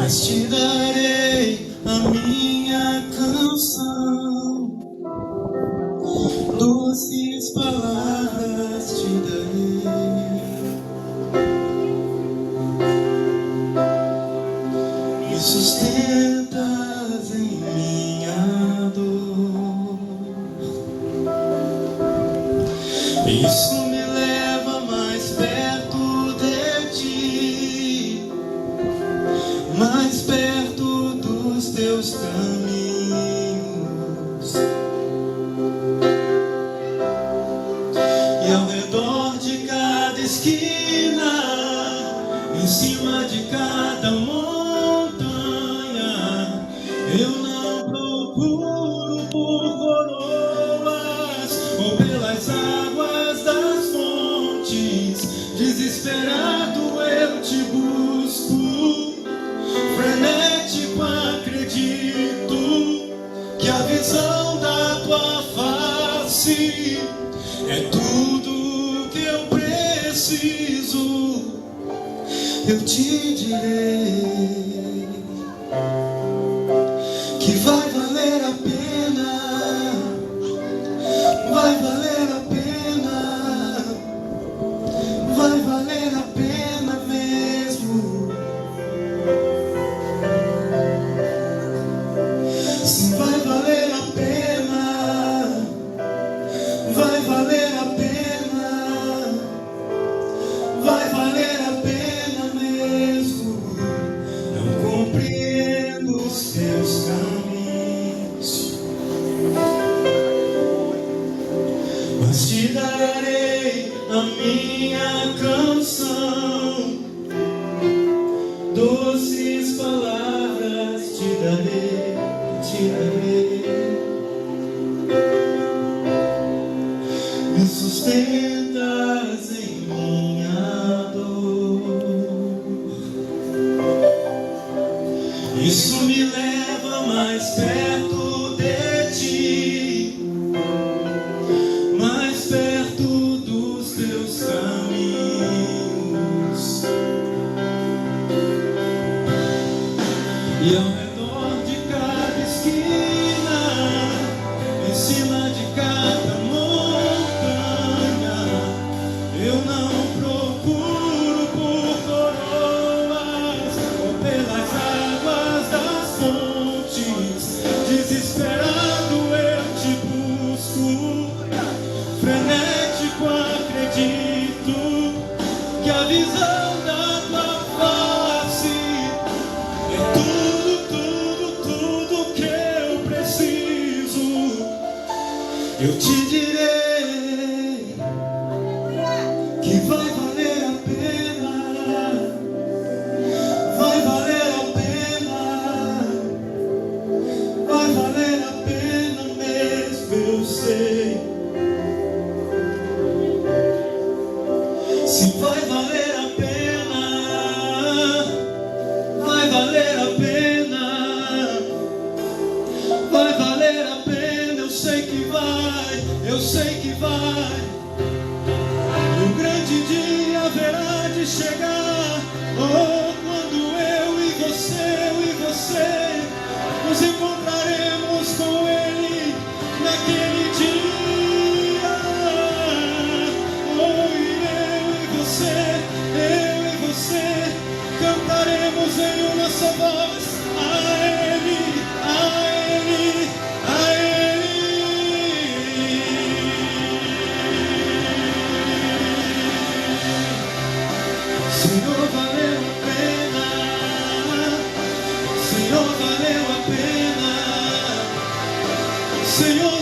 mas te darei a minha canção, doces palavras te darei. Me sustentas em minha dor, isso me leva mais perto de ti, mais perto dos teus caminhos. E ao redor de cada esquina, em cima de cada montanha, eu não procuro por coroas ou pelas águas das fontes. Desesperado eu te busco, frenético acredito que a visão da tua face é tudo que eu preciso. Eu te direi que vai valer a pena, vai valer a pena, vai valer a pena mesmo. Sim, vai valer a pena, vai valer a pena, vai valer a pena mesmo. Não compreendo os teus caminhos, mas te darei a minha canção, doces palavras te darei, te darei. Me sustentas em minha dor, isso me leva mais perto de ti, mais perto dos teus caminhos. E ao redor de cada esquina, em cima de cada montanha, eu não procuro por coroas ou pelas águas das fontes. Desesperado eu te busco, frenético acredito que a visão da tua face é tudo que eu preciso. Eu te direi que vai valer a pena, vai valer a pena, vai valer a pena mesmo, eu sei. Se vai valer a pena, vai valer a pena, vai valer a pena, eu sei que vai, eu sei que vai. O grande dia haverá de chegar, oh, quando eu e você nos encontraremos com Ele naquele dia. Oh, e eu e você cantaremos em uma só voz a Ele, a Ele, a Ele. Senhor, valeu a pena, Senhor, valeu a pena, Senhor.